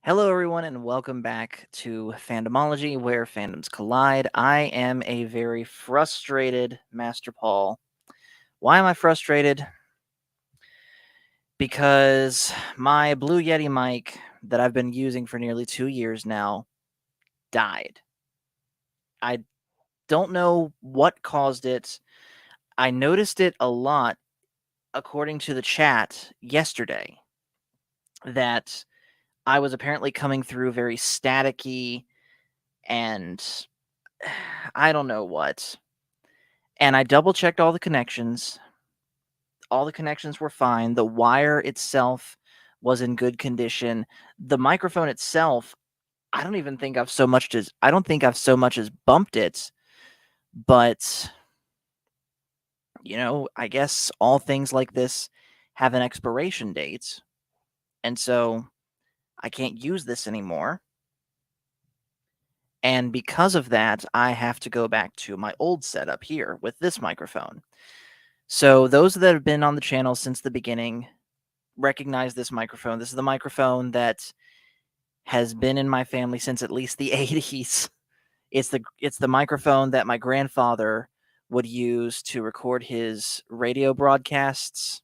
Hello, everyone, and welcome back to Fandomology, where fandoms collide. I am a very frustrated Master Paul. Why am I frustrated? Because my Blue Yeti mic that I've been using for nearly 2 years now died. I don't know what caused it. I noticed it a lot, according to the chat yesterday, that I was apparently coming through very staticky and I don't know what. And I double checked all the connections. All the connections were fine. The wire itself was in good condition. The microphone itself, I don't think I've so much as bumped it, but I guess all things like this have an expiration date. And so I can't use this anymore. And because of that, I have to go back to my old setup here with this microphone. So those that have been on the channel since the beginning recognize this microphone. This is the microphone that has been in my family since at least the 80s. It's the microphone that my grandfather would use to record his radio broadcasts,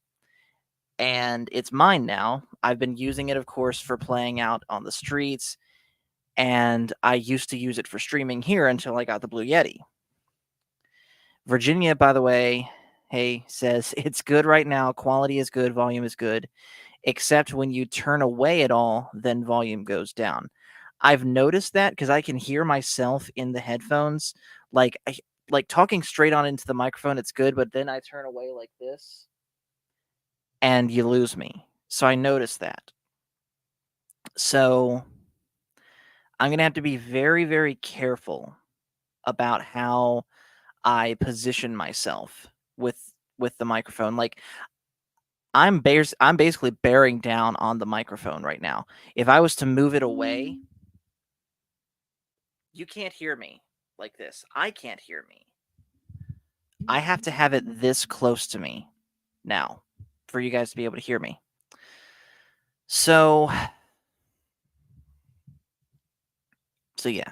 and it's mine now. I've been using it, of course, for playing out on the streets, and I used to use it for streaming here until I got the Blue Yeti. Virginia, by the way, hey, says it's good right now. Quality is good, volume is good. Except when you turn away at all, then volume goes down. I've noticed that because I can hear myself in the headphones. Like talking straight on into the microphone, it's good, but then I turn away like this and you lose me. So I noticed that. So I'm going to have to be very, very careful about how I position myself with the microphone. Like I'm basically bearing down on the microphone right now. If I was to move it away, you can't hear me like this. I can't hear me. I have to have it this close to me now for you guys to be able to hear me. So yeah.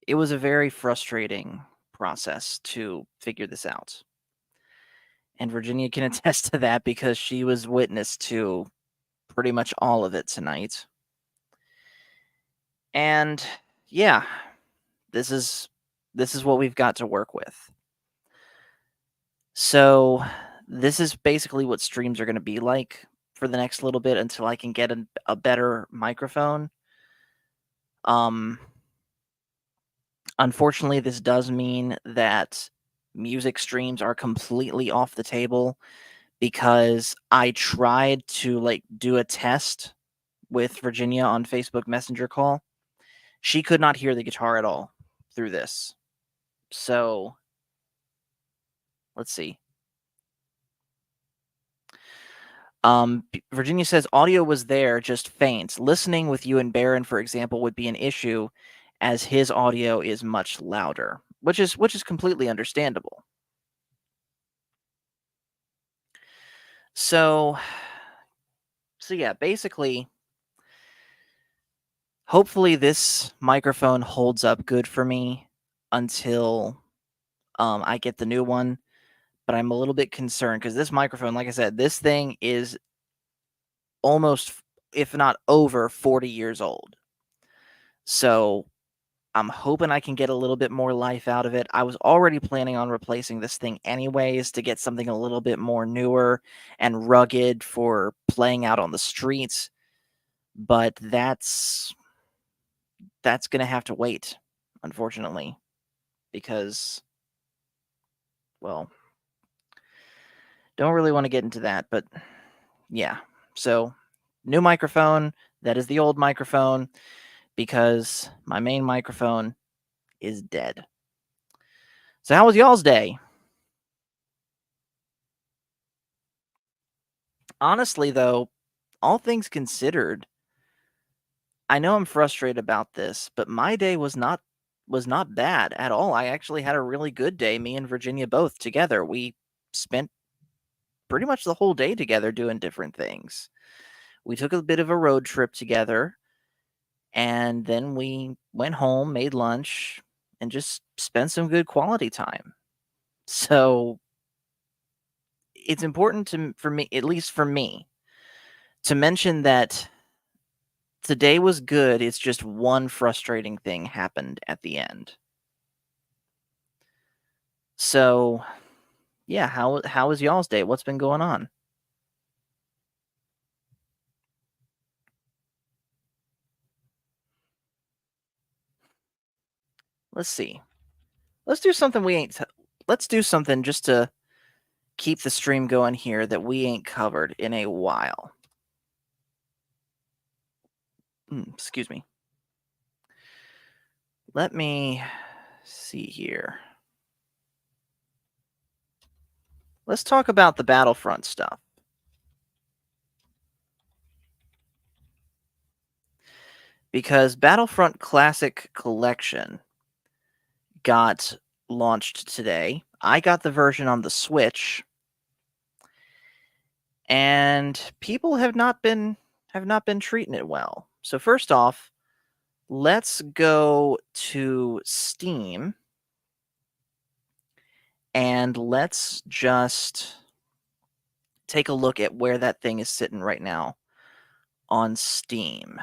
It was a very frustrating process to figure this out. And Virginia can attest to that because she was witness to pretty much all of it tonight. And yeah, this is what we've got to work with. So this is basically what streams are going to be like for the next little bit until I can get a better microphone. Unfortunately, this does mean that music streams are completely off the table because I tried to do a test with Virginia on Facebook Messenger call. She could not hear the guitar at all through this. So let's see. Virginia says audio was there, just faint. Listening with you and Baron, for example, would be an issue as his audio is much louder, which is completely understandable. So yeah, basically, hopefully this microphone holds up good for me until I get the new one. But I'm a little bit concerned because this microphone, like I said, this thing is almost, if not over, 40 years old. So I'm hoping I can get a little bit more life out of it. I was already planning on replacing this thing anyways to get something a little bit more newer and rugged for playing out on the streets. But that's going to have to wait, unfortunately, because, well, don't really want to get into that, but yeah. So, new microphone, that is the old microphone because my main microphone is dead. So how was y'all's day? Honestly, though, all things considered, I know I'm frustrated about this, but my day was not bad at all. I actually had a really good day. Me and Virginia both together. We spent pretty much the whole day together doing different things. We took a bit of a road trip together, And then we went home, made lunch, and just spent some good quality time. So it's important for me, at least for me, to mention that today was good. It's just one frustrating thing happened at the end. So yeah, how was y'all's day? What's been going on? Let's see. Let's do something we ain't. Let's do something just to keep the stream going here that we ain't covered in a while. Excuse me. Let me see here. Let's talk about the Battlefront stuff. Because Battlefront Classic Collection got launched today. I got the version on the Switch, and people have not been treating it well. So first off, let's go to Steam and let's just take a look at where that thing is sitting right now on Steam.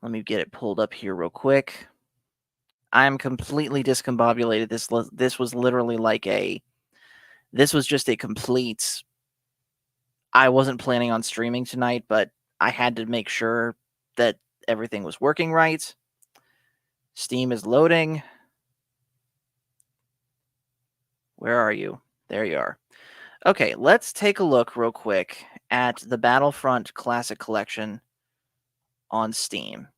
Let me get it pulled up here real quick. I'm completely discombobulated. This was literally like this was just a complete. I wasn't planning on streaming tonight, but I had to make sure that everything was working right. Steam is loading. Where are you? There you are. Okay, let's take a look real quick at the Battlefront Classic Collection on Steam.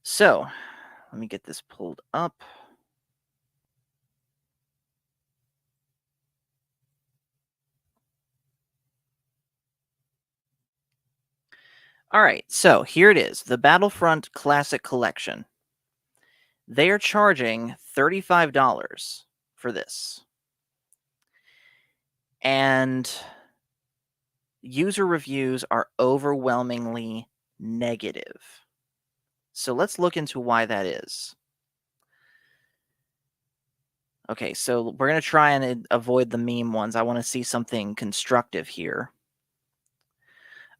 So, let me get this pulled up. All right, so here it is, the Battlefront Classic Collection. They are charging $35 for this. And user reviews are overwhelmingly negative. So let's look into why that is. Okay, so we're going to try and avoid the meme ones. I want to see something constructive here.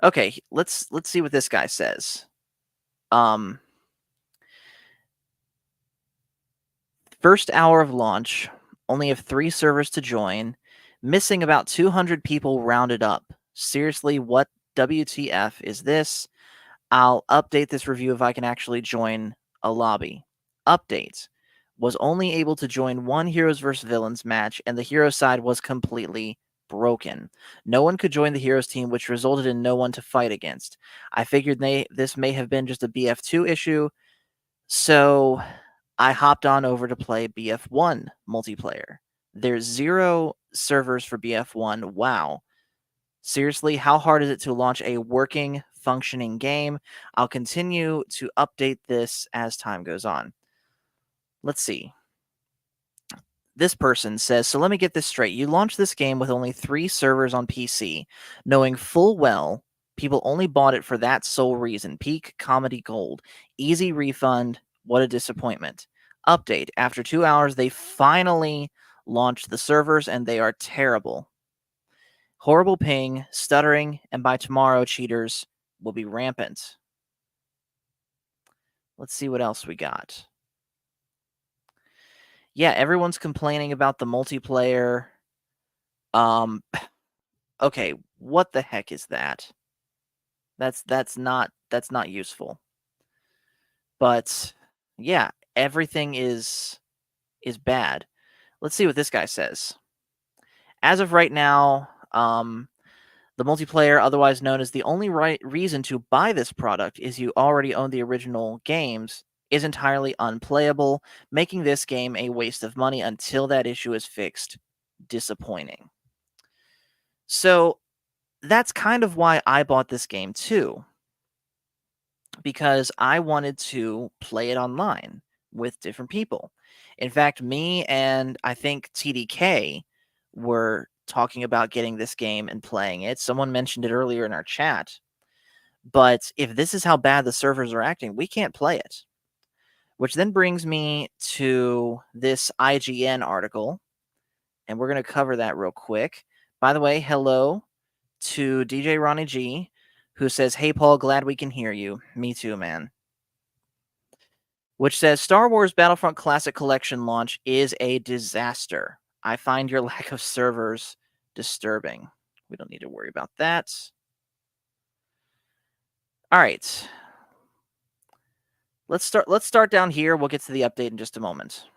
Okay, let's see what this guy says. First hour of launch, only have 3 servers to join, missing about 200 people rounded up. Seriously, what WTF is this? I'll update this review if I can actually join a lobby. Update. Was only able to join one Heroes vs. Villains match, and the hero side was completely broken. No one could join the Heroes team, which resulted in no one to fight against. I figured this may have been just a BF2 issue, so I hopped on over to play BF1 multiplayer. There's 0 servers for BF1. Wow. Seriously, how hard is it to launch a working, functioning game? I'll continue to update this as time goes on. Let's see. This person says, so let me get this straight. You launched this game with only 3 servers on PC, knowing full well people only bought it for that sole reason. Peak comedy gold. Easy refund. What a disappointment. Update. After 2 hours, they finally launched the servers, and they are terrible. Horrible ping, stuttering, and by tomorrow, cheaters will be rampant. Let's see what else we got. Yeah, everyone's complaining about the multiplayer. Okay, what the heck is that? That's not useful. But yeah, everything is bad. Let's see what this guy says. As of right now, the multiplayer, otherwise known as the only right reason to buy this product is you already own the original games, is entirely unplayable, making this game a waste of money until that issue is fixed. Disappointing. So that's kind of why I bought this game too, because I wanted to play it online with different people. In fact, me and I think TDK were talking about getting this game and playing it. Someone mentioned it earlier in our chat. But if this is how bad the servers are acting, we can't play it. Which then brings me to this IGN article, and we're going to cover that real quick. By the way, hello to DJ Ronnie G, who says, "Hey, Paul, glad we can hear you." Me too, man. Which says, "Star Wars Battlefront Classic Collection launch is a disaster. I find your lack of servers disturbing." We don't need to worry about that. All right. Let's start down here. We'll get to the update in just a moment.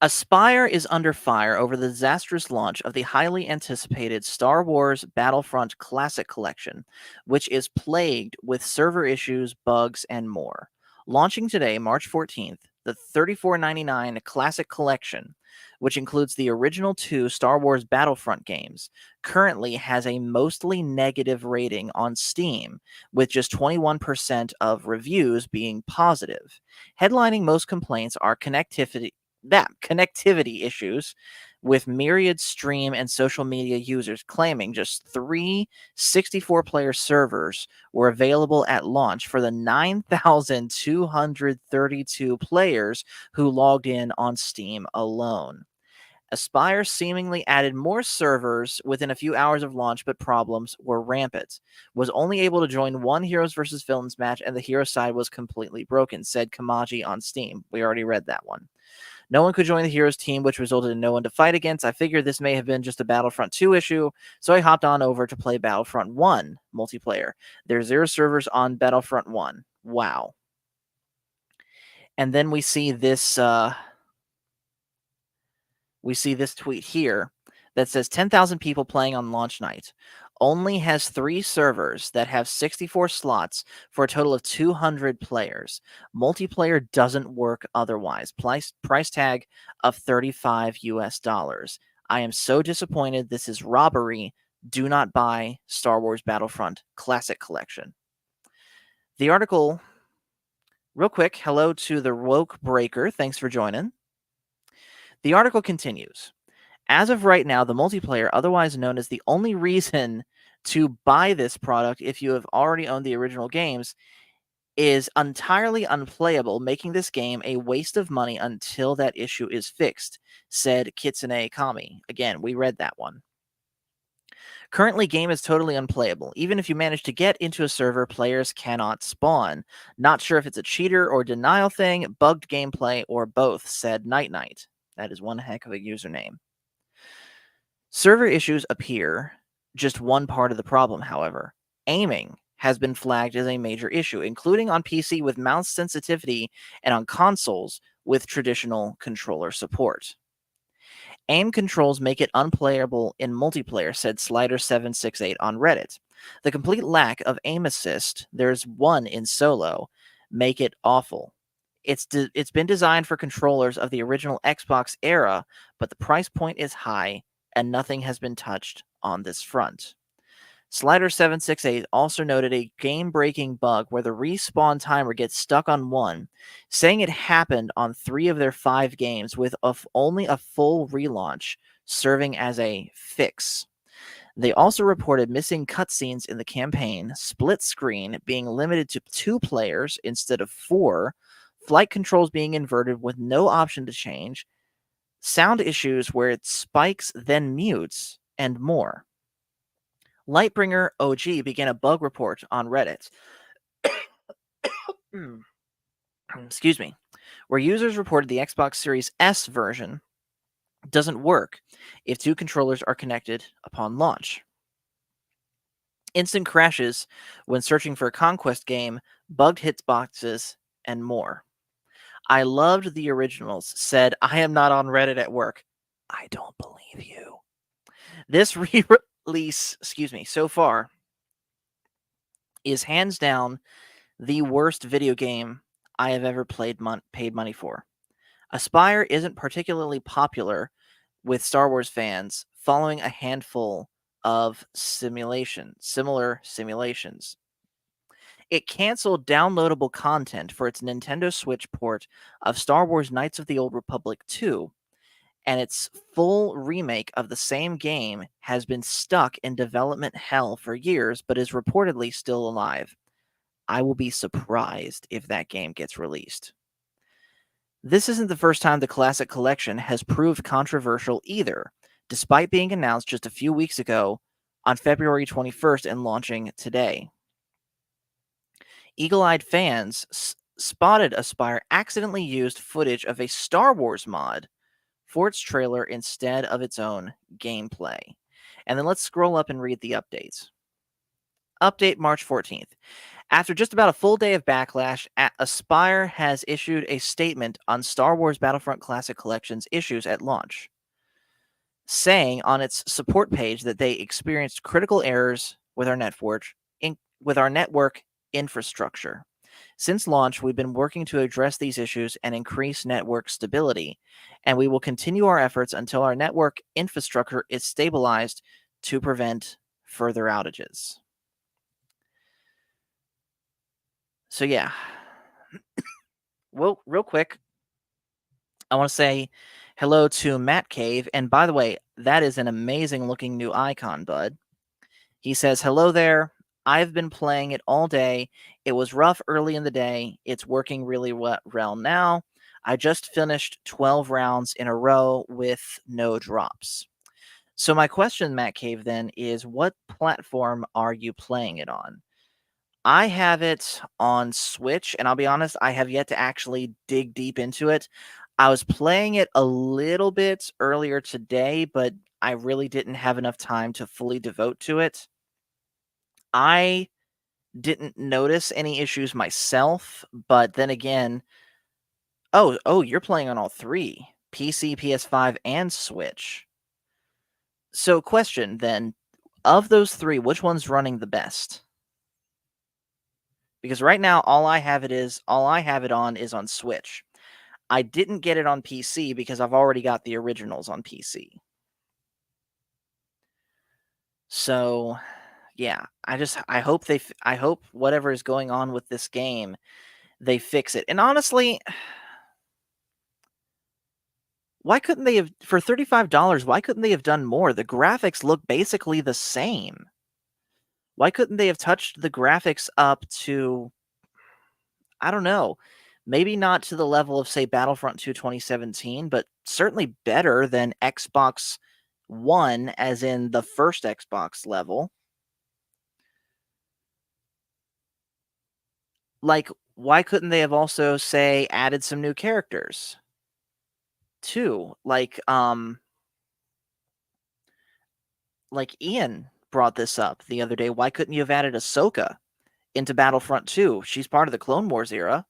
Aspire is under fire over the disastrous launch of the highly anticipated Star Wars Battlefront Classic Collection, which is plagued with server issues, bugs, and more. Launching today, March 14th, the $34.99 Classic Collection, which includes the original 2 Star Wars Battlefront games, currently has a mostly negative rating on Steam, with just 21% of reviews being positive. Headlining most complaints are connectivity issues, with myriad stream and social media users claiming just 3 64-player servers were available at launch for the 9,232 players who logged in on Steam alone. Aspire seemingly added more servers within a few hours of launch, but problems were rampant. Was only able to join one Heroes vs. Villains match, and the hero side was completely broken, said Kamaji on Steam. We already read that one. No one could join the Heroes team, which resulted in no one to fight against. I figured this may have been just a Battlefront 2 issue, so I hopped on over to play Battlefront 1 multiplayer. There's 0 servers on Battlefront 1. Wow. And then we see this tweet here that says 10,000 people playing on launch night. Only has 3 servers that have 64 slots for a total of 200 players. Multiplayer doesn't work otherwise. Price tag of $35 US. I am so disappointed. This is robbery. Do not buy Star Wars Battlefront Classic Collection. The article, real quick, hello to the Woke Breaker. Thanks for joining. The article continues. As of right now, the multiplayer, otherwise known as the only reason to buy this product if you have already owned the original games, is entirely unplayable, making this game a waste of money until that issue is fixed, said Kitsune Kami. Again, we read that one. Currently, game is totally unplayable. Even if you manage to get into a server, players cannot spawn. Not sure if it's a cheater or denial thing, bugged gameplay, or both, said Night Night. That is one heck of a username. Server issues appear just one part of the problem, however. Aiming has been flagged as a major issue, including on PC with mouse sensitivity and on consoles with traditional controller support. Aim controls make it unplayable in multiplayer, said Slider768 on Reddit. The complete lack of aim assist, there's one in solo, make it awful. It's been designed for controllers of the original Xbox era, but the price point is high and nothing has been touched on this front. Slider768 also noted a game-breaking bug where the respawn timer gets stuck on 1, saying it happened on 3 of their 5 games with only a full relaunch serving as a fix. They also reported missing cutscenes in the campaign, split screen being limited to 2 players instead of 4, flight controls being inverted with no option to change, sound issues where it spikes then mutes, and more. Lightbringer OG began a bug report on Reddit. Excuse me. Where users reported the Xbox Series S version doesn't work if 2 controllers are connected upon launch. Instant crashes when searching for a conquest game, bugged hitboxes, and more. I loved the originals, said, I am not on Reddit at work. I don't believe you. This re-release, so far is hands down the worst video game I have ever paid money for. Aspire isn't particularly popular with Star Wars fans, following a handful of similar simulations. It canceled downloadable content for its Nintendo Switch port of Star Wars Knights of the Old Republic 2, and its full remake of the same game has been stuck in development hell for years, but is reportedly still alive. I will be surprised if that game gets released. This isn't the first time the Classic Collection has proved controversial either, despite being announced just a few weeks ago on February 21st and launching today. Eagle-eyed fans spotted Aspire accidentally used footage of a Star Wars mod for its trailer instead of its own gameplay. And then let's scroll up and read the updates. Update March 14th. After just about a full day of backlash, Aspire has issued a statement on Star Wars Battlefront Classic Collection's issues at launch, saying on its support page that they experienced critical errors with with our network infrastructure. Since launch, we've been working to address these issues and increase network stability, and we will continue our efforts until our network infrastructure is stabilized to prevent further outages. So yeah, well, real quick, I want to say hello to Matt Cave, and by the way, that is an amazing looking new icon, bud. He says, "Hello there. I've been playing it all day. It was rough early in the day. It's working really well now. I just finished 12 rounds in a row with no drops." So my question, Matt Cave, then is what platform are you playing it on? I have it on Switch, and I'll be honest, I have yet to actually dig deep into it. I was playing it a little bit earlier today, but I really didn't have enough time to fully devote to it. I didn't notice any issues myself, but then again, oh, you're playing on all three: PC, PS5, and Switch. So, question then, of those three, which one's running the best? Because right now, all I have it on is on Switch. I didn't get it on PC because I've already got the originals on PC. So, yeah, I hope whatever is going on with this game, they fix it. And honestly, why couldn't they have for $35, why couldn't they have done more? The graphics look basically the same. Why couldn't they have touched the graphics up to, I don't know, maybe not to the level of say Battlefront 2 2017, but certainly better than Xbox One, as in the first Xbox level. Like, why couldn't they have also, say, added some new characters too? Like Ian brought this up the other day. Why couldn't you have added Ahsoka into Battlefront 2? She's part of the Clone Wars era.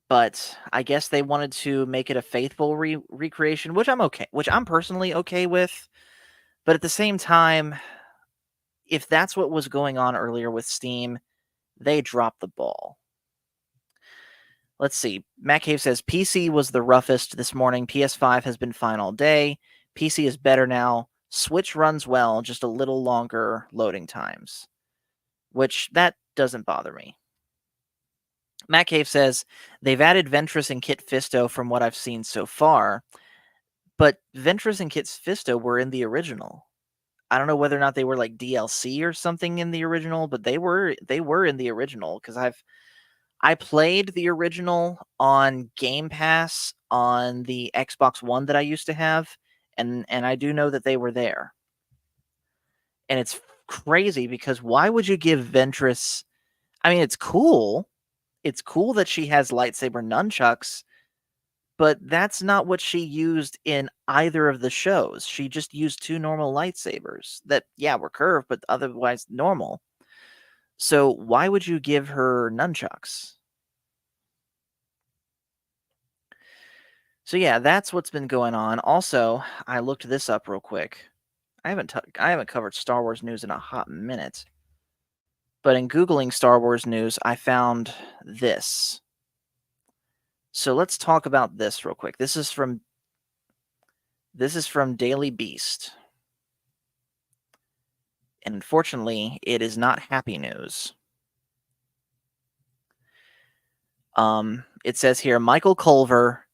But I guess they wanted to make it a faithful recreation, which I'm personally okay with. But at the same time, if that's what was going on earlier with Steam, they dropped the ball. Let's see. Matt Cave says PC was the roughest this morning. PS5 has been fine all day. PC is better now. Switch runs well, just a little longer loading times, which that doesn't bother me. Matt Cave says they've added Ventress and Kit Fisto from what I've seen so far, but Ventress and Kit Fisto were in the original. I don't know whether or not they were like DLC or something in the original, but they were in the original because I played the original on Game Pass on the Xbox One that I used to have, and I do know that they were there. And it's crazy because why would you give Ventress? I mean, it's cool. It's cool that she has lightsaber nunchucks, but that's not what she used in either of the shows. She just used two normal lightsabers that, yeah, were curved, but otherwise normal. So why would you give her nunchucks? So yeah, that's what's been going on. Also, I looked this up real quick. I haven't covered Star Wars news in a hot minute. But in googling Star Wars news, I found this. So let's talk about this real quick. This is from Daily Beast. And unfortunately, it is not happy news. It says here Michael Culver,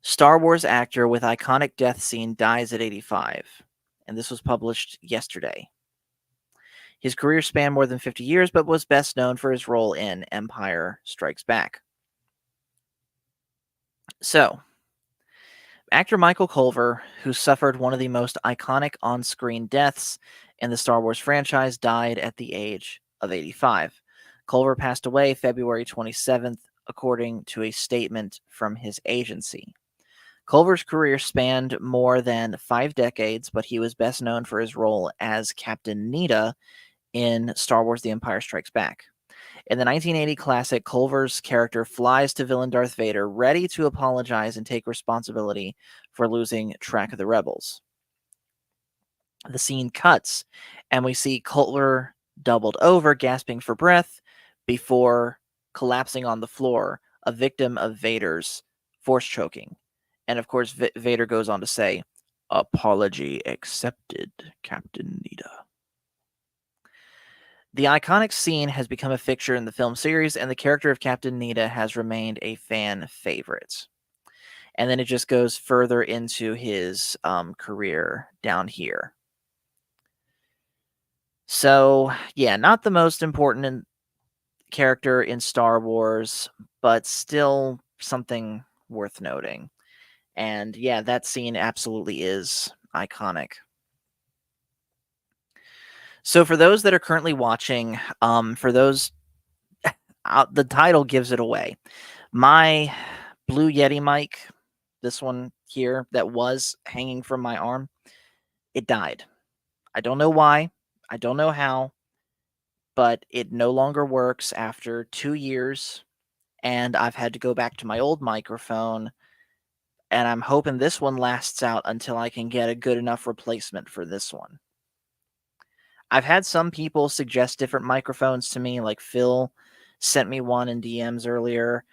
Star Wars actor with iconic death scene, dies at 85. And this was published yesterday. His career spanned more than 50 years, but was best known for his role in Empire Strikes Back. So, actor Michael Culver, who suffered one of the most iconic on screen deaths in the Star Wars franchise, died at the age of 85. Culver passed away February 27th, according to a statement from his agency. Culver's career spanned more than 5 decades, but he was best known for his role as Captain Needa in Star Wars The Empire Strikes Back. In the 1980 classic, Culver's character flies to villain Darth Vader, ready to apologize and take responsibility for losing track of the rebels. The scene cuts, and we see Culver doubled over, gasping for breath, before collapsing on the floor, a victim of Vader's force choking. And of course, Vader goes on to say, "Apology accepted, Captain Needa." The iconic scene has become a fixture in the film series, and the character of Captain Needa has remained a fan favorite. And then it just goes further into his career down here. So, yeah, not the most important character in Star Wars, but still something worth noting. And yeah, that scene absolutely is iconic. So, for those that are currently watching, for those, the title gives it away. My Blue Yeti mic, this one here that was hanging from my arm, it died. I don't know why. I don't know how, but it no longer works after 2 years, and I've had to go back to my old microphone, and I'm hoping this one lasts out until I can get a good enough replacement for this one. I've had some people suggest different microphones to me, like Phil sent me one in DMs earlier.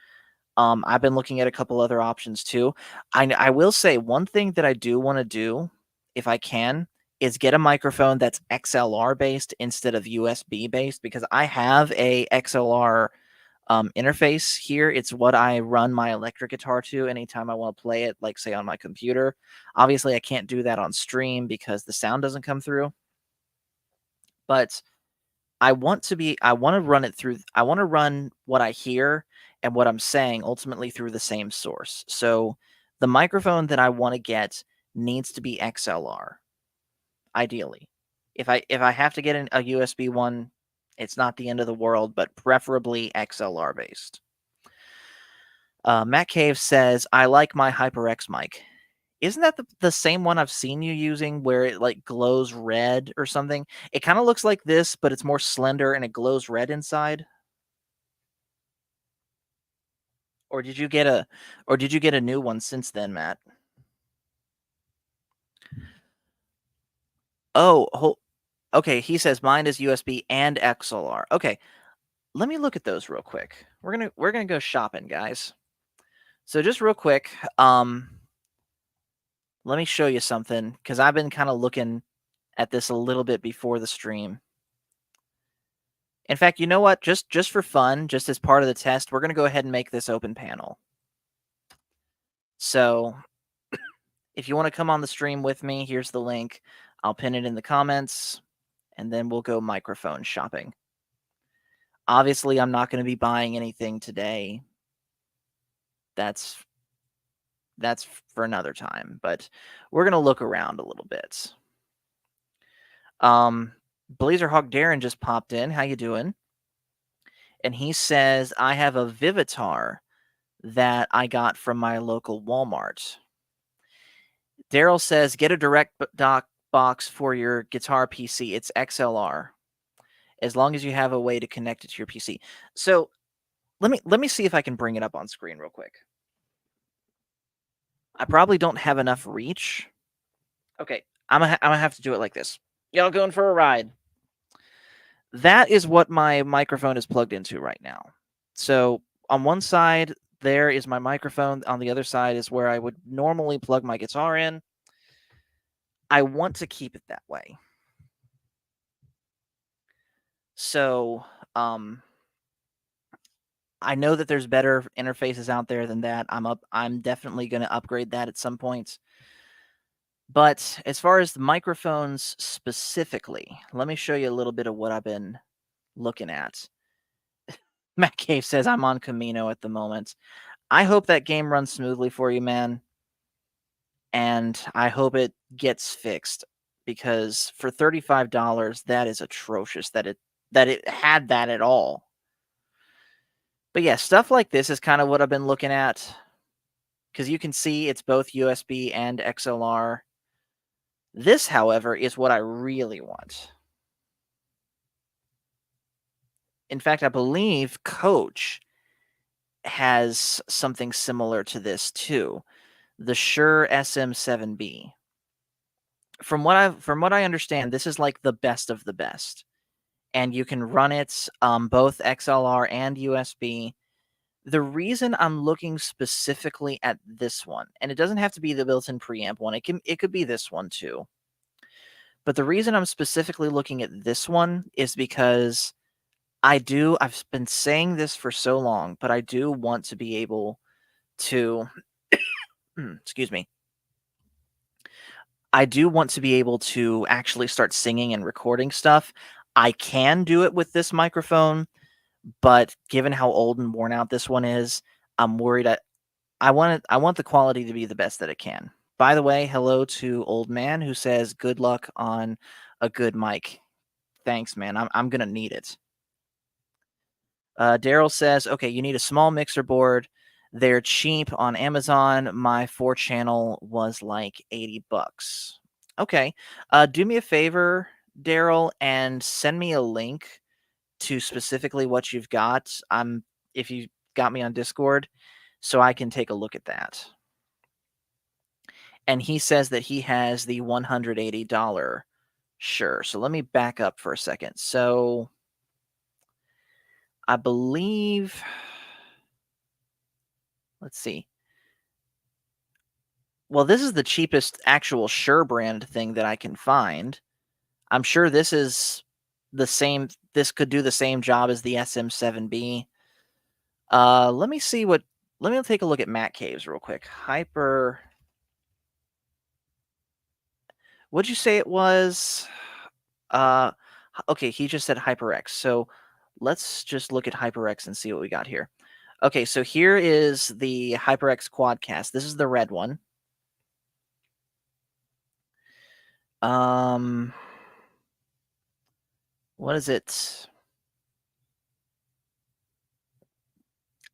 I've been looking at a couple other options too. I will say one thing that I do want to do, if I can, is get a microphone that's XLR based instead of USB based, because I have a XLR interface here. It's what I run my electric guitar to anytime I want to play it, like say on my computer. Obviously, I can't do that on stream because the sound doesn't come through. But I want to run it through, I want to run what I hear and what I'm saying ultimately through the same source. So the microphone that I want to get needs to be XLR, ideally. If I have to get a USB one, it's not the end of the world, but preferably XLR based. Matt Cave says, "I like my HyperX mic." Isn't that the same one I've seen you using where it like glows red or something? It kind of looks like this, but it's more slender and it glows red inside. Or did you get a new one since then, Matt? Oh, okay. He says mine is USB and XLR. Okay, let me look at those real quick. We're gonna go shopping, guys. So just real quick, let me show you something because I've been kind of looking at this a little bit before the stream. In fact, you know what? Just for fun, just as part of the test, we're gonna go ahead and make this open panel. So if you want to come on the stream with me, here's the link. I'll pin it in the comments, and then we'll go microphone shopping. Obviously, I'm not going to be buying anything today. That's for another time, but we're going to look around a little bit. Blazerhawk Darren just popped in. How you doing? And he says, I have a Vivitar that I got from my local Walmart. Daryl says, get a direct dock box for your guitar PC. It's XLR. As long as you have a way to connect it to your PC. So let me see if I can bring it up on screen real quick. I probably don't have enough reach. Okay, I'm gonna have to do it like this. Y'all going for a ride? That is what my microphone is plugged into right now. So on one side there is my microphone. On the other side is where I would normally plug my guitar in. I want to keep it that way. So I know that there's better interfaces out there than that. I'm definitely going to upgrade that at some point. But as far as the microphones specifically, let me show you a little bit of what I've been looking at. Matt Cave says I'm on Camino at the moment. I hope that game runs smoothly for you, man. And I hope it gets fixed, because for $35, that is atrocious that it had that at all. But yeah, stuff like this is kind of what I've been looking at, because you can see it's both USB and XLR. This, however, is what I really want. In fact, I believe Coach has something similar to this too, the Shure SM7B. From what I understand, this is like the best of the best, and you can run it both XLR and USB. The reason I'm looking specifically at this one, and it doesn't have to be the built-in preamp one, it could be this one too. But the reason I'm specifically looking at this one is because I've been saying this for so long, but I do want to be able to excuse me. I do want to be able to actually start singing and recording stuff. I can do it with this microphone, but given how old and worn out this one is, I'm worried. I want the quality to be the best that it can. By the way, hello to Old Man, who says good luck on a good mic. Thanks, man. I'm gonna need it. Daryl says, okay, you need a small mixer board. They're cheap on Amazon. My 4-channel was like $80. Okay. Do me a favor, Daryl, and send me a link to specifically what you've got. If you got me on Discord, so I can take a look at that. And he says that he has the $180 Sure. So let me back up for a second. So I believe, let's see. Well, this is the cheapest actual Shure brand thing that I can find. I'm sure this is the same. This could do the same job as the SM7B. Let me see what. Let me take a look at Matt Caves real quick. Hyper. What'd you say it was? Okay, he just said HyperX. So let's just look at HyperX and see what we got here. Okay, so here is the HyperX Quadcast. This is the red one. What is it?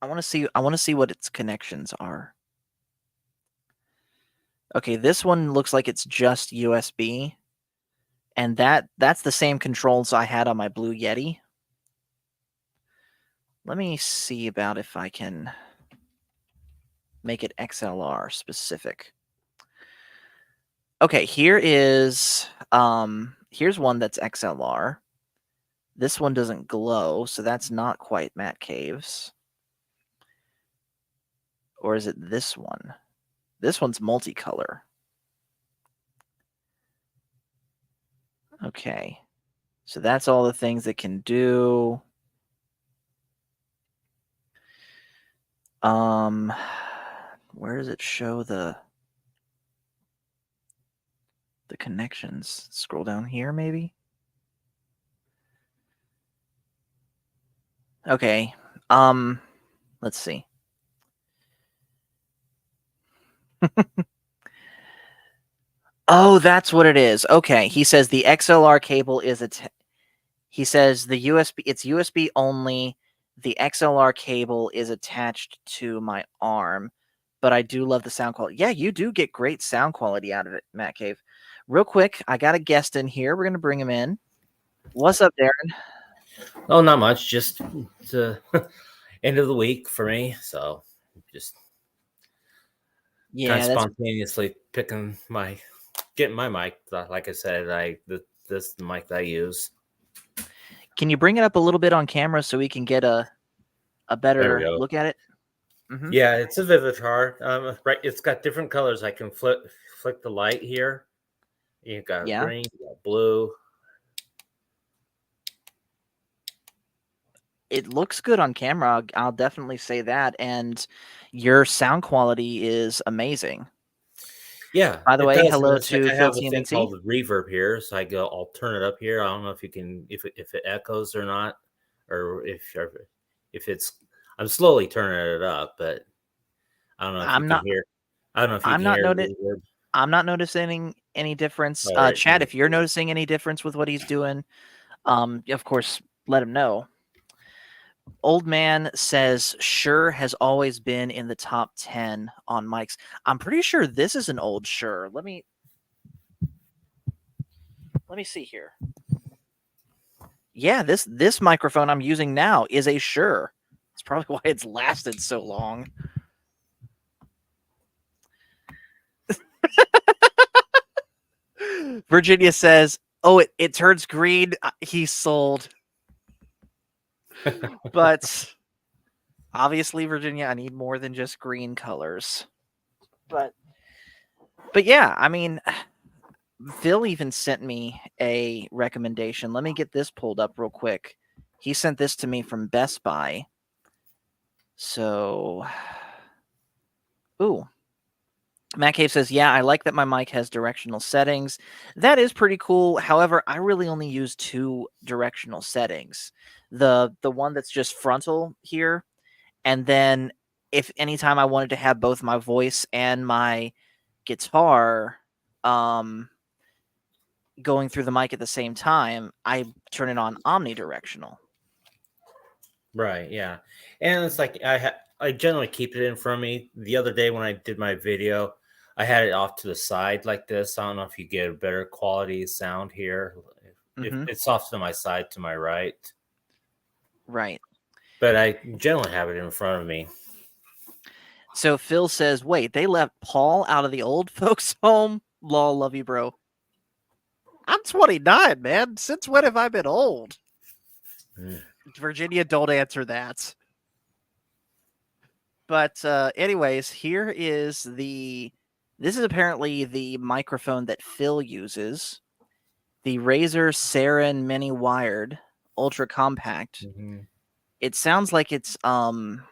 I want to see what its connections are. Okay, this one looks like it's just USB. And that's the same controls I had on my Blue Yeti. Let me see about if I can make it XLR specific. Okay, here's one that's XLR. This one doesn't glow, so that's not quite Matt Caves. Or is it this one? This one's multicolor. Okay. So that's all the things it can do. Where does it show the connections? Scroll down here, maybe? Okay. Let's see. Oh, that's what it is. Okay. He says the XLR cable is he says the USB, it's USB only. The XLR cable is attached to my arm, but I do love the sound quality. Yeah, you do get great sound quality out of it, Matt Cave. Real quick, I got a guest in here. We're going to bring him in. What's up, Darren? Oh, not much. Just the end of the week for me. So just kind Yeah, of that's. spontaneously getting my mic. Like I said, this the mic that I use. Can you bring it up a little bit on camera so we can get a There we better go. look at it? Mm-hmm. Yeah, it's a Vivitar. Right, it's got different colors. I can flick the light here. You got Yeah. green, you got blue. it looks good on camera. I'll definitely say that. And your sound quality is amazing. Yeah, By the it way, does, and hello it's like to I Phil have a thing TMNT. called reverb here, so I'll turn it up here. I don't know if you can, if it echoes or not, or if it's. I'm slowly turning it up, but I don't know if you I'm can not hear. I don't know if you I'm can not hear noti- reverb. I'm not noticing any difference. All right, let Chad, me if you're see. noticing any difference with what he's doing, of course, let him know. Old man says Shure has always been in the top 10 on mics. I'm pretty sure this is an old Shure. Let me see here. Yeah, this microphone I'm using now is a Shure. That's probably why it's lasted so long. Virginia says, "Oh, it turns green. He's sold." But obviously, Virginia, I need more than just green colors. But yeah, I mean, Phil even sent me a recommendation. Let me get this pulled up real quick. He sent this to me from Best Buy. So, ooh, Matt Cave says, "Yeah, I like that my mic has directional settings. That is pretty cool. However, I really only use two directional settings. The one that's just frontal here, and then if anytime I wanted to have both my voice and my guitar going through the mic at the same time, I turn it on omnidirectional." Right, yeah, and it's like I generally keep it in front of me. The other day when I did my video, I had it off to the side like this. I don't know if you get a better quality sound here. If Mhm. it's off to my side to my right, Right. but I generally have it in front of me. So Phil says, "Wait, they left Paul out of the old folks' home? Lol, love you, bro." I'm 29, man. Since when have I been old? Mm. Virginia, don't answer that. But anyways, here is this is apparently the microphone that Phil uses. The Razer Saren Mini Wired Ultra Compact. Mhm. It sounds like it's let's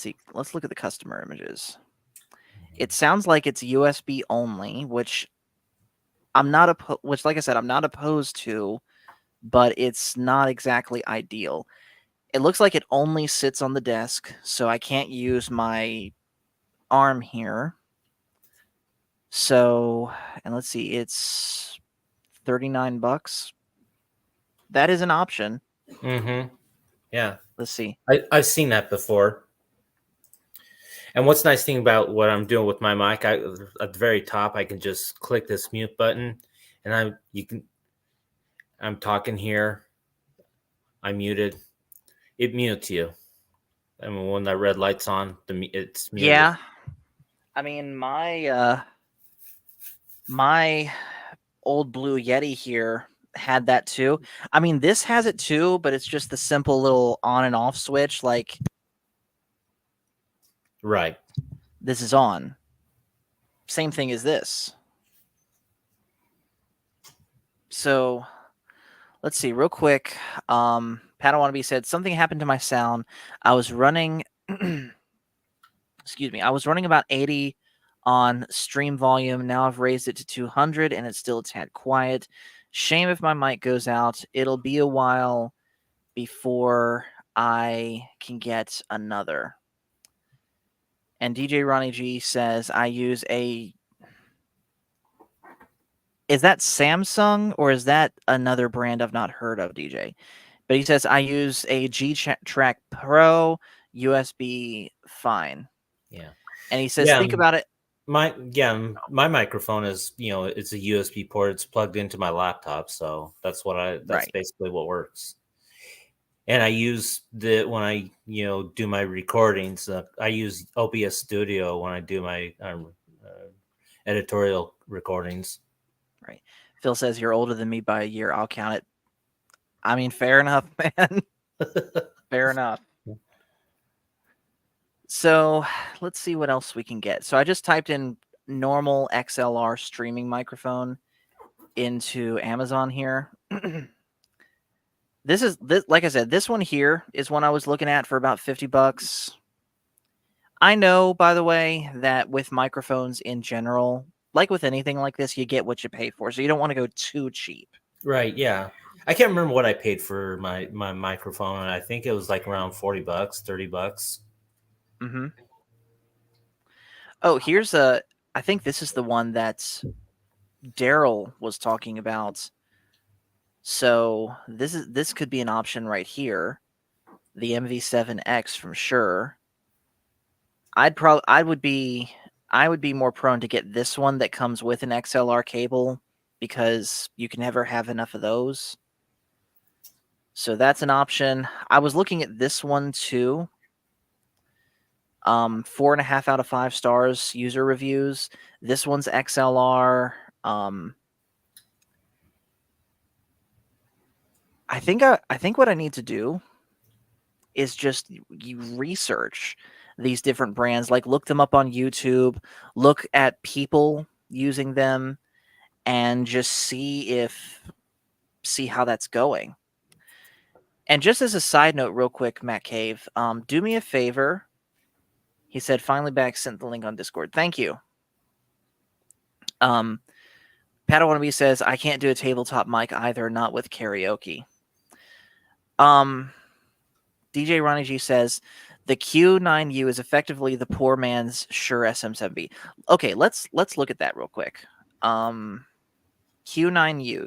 see. Let's look at the customer images. It sounds like it's USB only, which which like I said, I'm not opposed to, but it's not exactly ideal. It looks like it only sits on the desk, so I can't use my arm here. So, and let's see, it's $39. That is an option. Mhm. Yeah, Let's see. I've seen that before. And what's nice thing about what I'm doing with my mic, at the very top, I can just click this mute button, and I'm talking here. I'm muted. It mutes you. I mean, when that red light's on, it's muted. Yeah. I mean, my old Blue Yeti here had that too. I mean, this has it too, but it's just the simple little on and off switch. Like, Right. this is on. Same thing as this. So let's see, real quick. Padawannabe said something happened to my sound. I was running, excuse me, I was running about 80 on stream volume. Now I've raised it to 200 and it's still a tad quiet. Shame if my mic goes out. It'll be a while before I can get another. And DJ Ronnie G says, I use a. Is that Samsung or is that another brand I've not heard of, DJ? But he says, I use a G Track Pro USB fine. Yeah. And he says, Yeah. think about it. My microphone is, it's a USB port. It's plugged into my laptop, so that's Right. basically what works. And I use when I do my recordings. I use OBS Studio when I do my editorial recordings. Right. Phil says, you're older than me by a year. I'll count it. I mean, fair enough, man. Fair enough. So let's see what else we can get. So I just typed in normal XLR streaming microphone into Amazon here. this like I said, this one here is one I was looking at for about $50. I know, by the way, that with microphones in general, like with anything like this, you get what you pay for. So you don't want to go too cheap. Right, yeah. I can't remember what I paid for my microphone. I think it was like around $40, $30. Mm-hmm. Oh, here's a. I think this is the one that Daryl was talking about. So this could be an option right here. The MV7X from Shure. I would be more prone to get this one that comes with an XLR cable because you can never have enough of those. So that's an option. I was looking at this one too. 4.5 out of 5 stars user reviews. This one's XLR. I think what I need to do is just you research these different brands, like look them up on YouTube, look at people using them, and just see how that's going. And just as a side note, real quick, Matt Cave, do me a favor. He said, finally back, sent the link on Discord. Thank you. Padawannabe says, I can't do a tabletop mic either, not with karaoke. DJ Ronnie G says, the Q9U is effectively the poor man's Shure SM7B. Okay, let's look at that real quick. Q9U,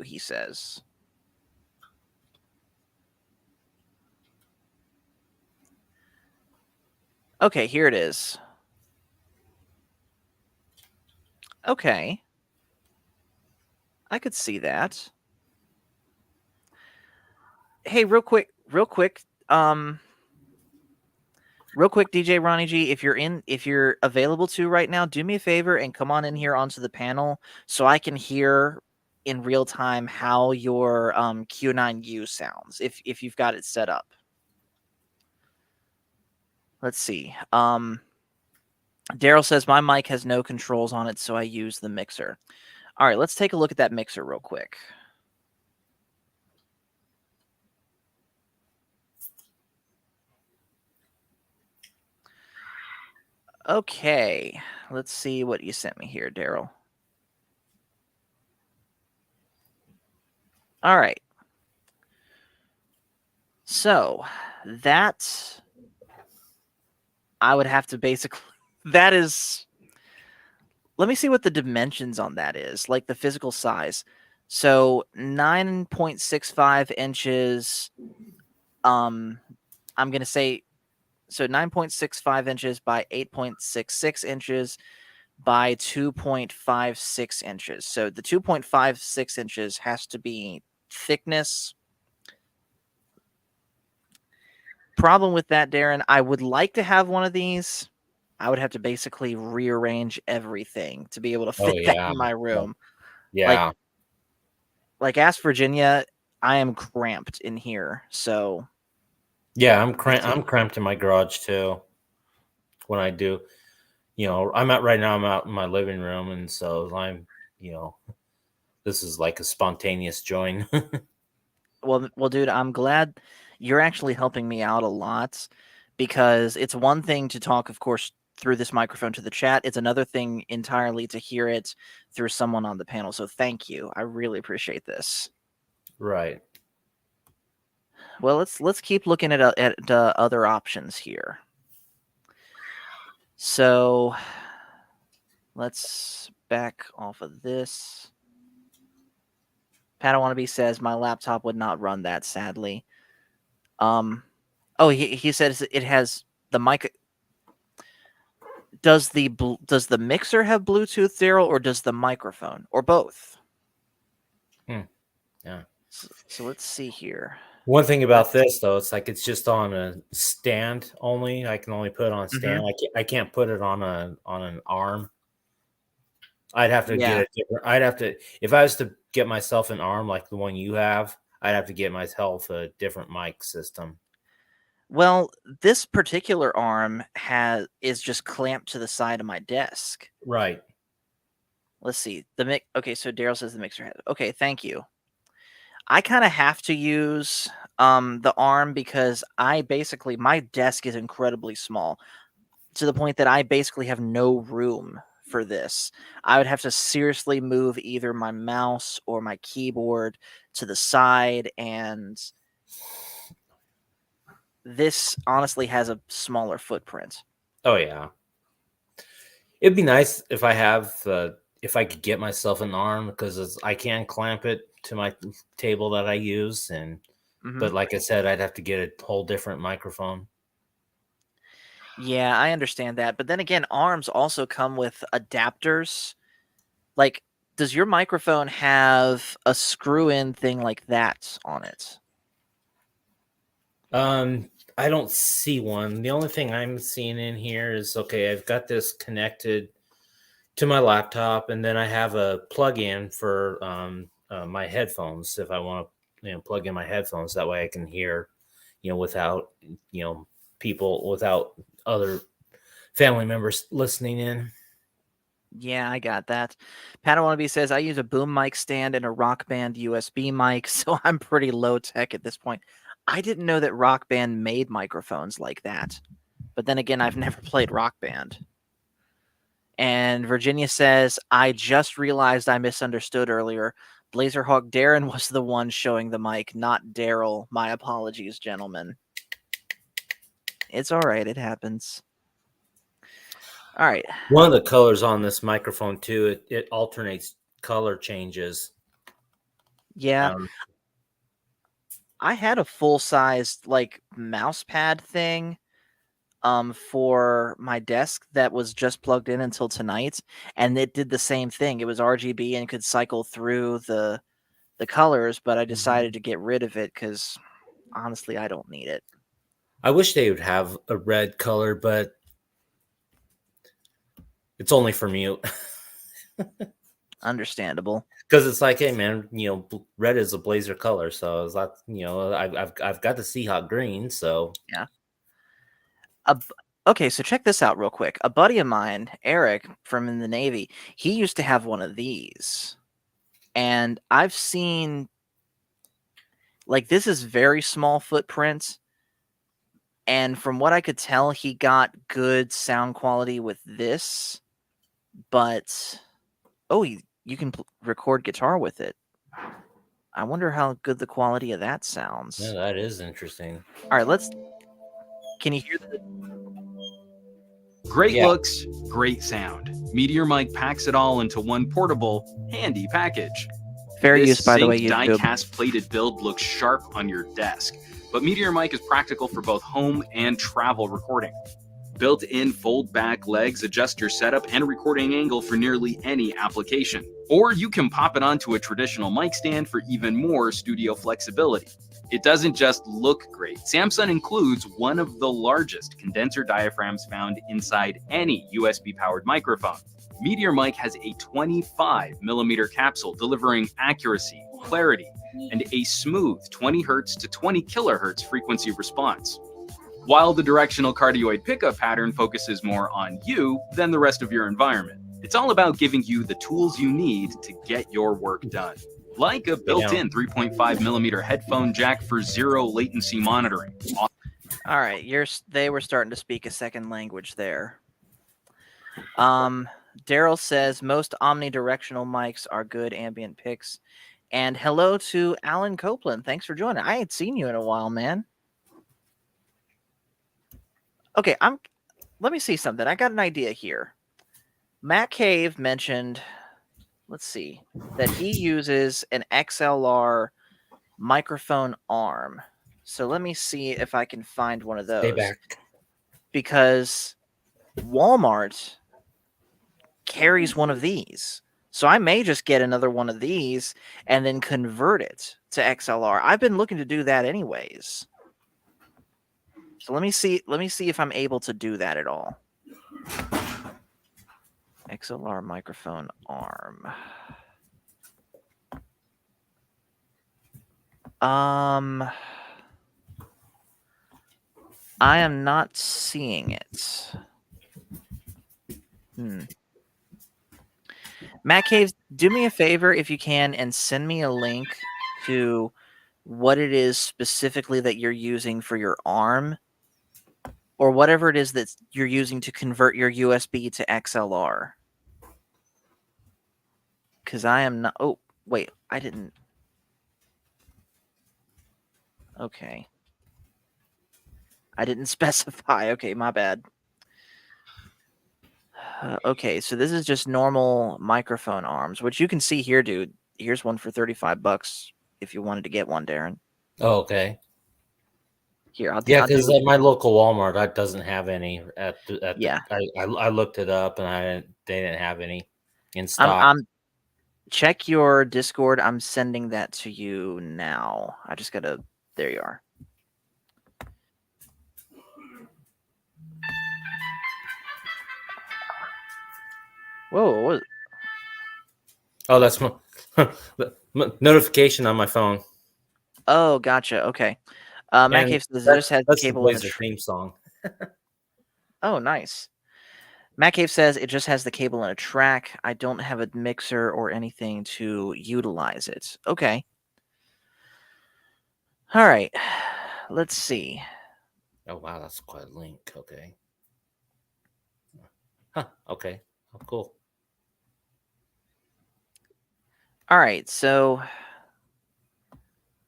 he says. Okay, here it is. Okay. I could see that. Hey, real quick, DJ Ronnie G, if you're available to right now, do me a favor and come on in here onto the panel so I can hear in real time how your Q9U sounds if you've got it set up. Let's see. Daryl says my mic has no controls on it, so I use the mixer. All right, let's take a look at that mixer real quick. Okay, let's see what you sent me here, Daryl. All right. So that I would have to basically that is let me see what the dimensions on that is, like the physical size. So 9.65 inches. I'm gonna say so 9.65 inches by 8.66 inches by 2.56 inches. So the 2.56 inches has to be thickness. Problem with that, Darren, I would like to have one of these. I would have to basically rearrange everything to be able to Oh fit that yeah. in my room. Like Yeah. like Ask Virginia, I am cramped in here. So Yeah, let's see. I'm cramped in my garage too when I do. I'm out in my living room, and so you know, this is like a spontaneous join. Well, dude, I'm glad you're actually helping me out a lot because it's one thing to talk, of course, through this microphone to the chat. It's another thing entirely to hear it through someone on the panel. So thank you. I really appreciate this. Right. Well, let's keep looking at other options here. So let's back off of this. Padawannabe says my laptop would not run that, sadly. Oh, he says it has the mic. Does the mixer have Bluetooth, Daryl, or does the microphone, or both? Yeah. So let's see here. One thing about this though, it's like it's just on a stand only. I can only put it on a Mm-hmm. stand. I can't put it on an arm. I'd have to get Yeah. a different. I'd have to if I was to get myself an arm like the one you have. I'd have to get myself a different mic system. Well, this particular arm is just clamped to the side of my desk. Right. Let's see. The mic. Okay, so Daryl says the mixer has. Okay, thank you. I kind of have to use the arm because my desk is incredibly small to the point that I basically have no room for this. I would have to seriously move either my mouse or my keyboard to the side, and this honestly has a smaller footprint. Oh yeah, it'd be nice if if I could get myself an arm because I can clamp it to my table that I use, and Hmm. but like I said, I'd have to get a whole different microphone. Yeah, I understand that. But then again, arms also come with adapters. Like, does your microphone have a screw in thing like that on it? Um, I don't see one. The only thing I'm seeing in here is okay. I've got this connected to my laptop, and then I have a plug-in for my headphones if I want to, plug in my headphones. That way I can hear, without people without other family members listening in. Yeah, I got that. Padawannabe says I use a boom mic stand and a Rock Band USB mic, so I'm pretty low tech at this point. I didn't know that Rock Band made microphones like that. But then again, I've never played Rock Band. And Virginia says, I just realized I misunderstood earlier. Blazerhawk Darren was the one showing the mic, not Daryl. My apologies, gentlemen. It's all right. It happens. All right. One of the colors on this microphone too, it alternates color changes. Yeah, Um, I had a full sized like mouse pad thing for my desk that was just plugged in until tonight, and it did the same thing. It was RGB and could cycle through the colors, but I decided to get rid of it because honestly I don't need it. I wish they would have a red color, but it's only for mute. Understandable. Because it's like, hey man, red is a blazer color, so it's like, I've got the Seahawk green, so Yeah. A b Okay, so check this out real quick. A buddy of mine, Eric from in the Navy, he used to have one of these, and I've seen like, this is very small footprint, and from what I could tell, he got good sound quality with this, but oh, you can record guitar with it. I wonder how good the quality of that yeah, sounds. that is interesting. Alright, let's can you hear the Great Yeah, looks, great sound. Meteor Mic packs it all into one portable, handy package. fair use, This by the way, zinc YouTube. die-cast plated build looks sharp on your desk, but Meteor Mic is practical for both home and travel recording. Built-in fold-back legs adjust your setup and recording angle for nearly any application. Or you can pop it onto a traditional mic stand for even more studio flexibility. It doesn't just look great. Samsung includes one of the largest condenser diaphragms found inside any USB-powered microphone. Meteor Mic has a 25mm capsule delivering accuracy, clarity, and a smooth 20 Hz to 20 kHz frequency response. While the directional cardioid pickup pattern focuses more on you than the rest of your environment. It's all about giving you the tools you need to get your work done. Like a built-in 3.5mm headphone jack for zero latency monitoring. All right, they were starting to speak a second language there. Daryl says most omnidirectional mics are good ambient picks. And hello to Alan Copeland. Thanks for joining. I ain't seen you in a while, man. Okay, let me see something. I got an idea here. Matt Cave mentioned, let's see, that he uses an XLR microphone arm. So let me see if I can find one of stay those. back. Because Walmart carries one of these. So I may just get another one of these and then convert it to XLR. I've been looking to do that anyways. So let me see if I'm able to do that at all. XLR microphone arm. I am not seeing it. Matt Caves, do me a favor if you can and send me a link to what it is specifically that you're using for your arm, or whatever it is that you're using to convert your USB to XLR. Because I am not. Oh, wait, I didn't. Okay. I didn't specify. Okay, my bad. Okay, so this is just normal microphone arms, which you can see here, dude. Here's one for $35 if you wanted to get one, Darren. Oh, okay. Here, I'll Yeah, I'll do. because at my local Walmart, that doesn't have any. Yeah, I looked it up and they didn't have any in I'm stock. I'm check your Discord. I'm sending that to you now. I just gotta. There you are. Whoa, what? Oh, that's my notification on my phone. Oh, gotcha. Okay. Matt And Cave says it just has the that's the cable and the. Blazer theme song. Oh, nice. Matt Cave says it just has the cable and a track. I don't have a mixer or anything to utilize it. Okay. All right. Let's see. Oh wow, that's quite a link. Okay. Huh. Okay. Oh, cool. All right. So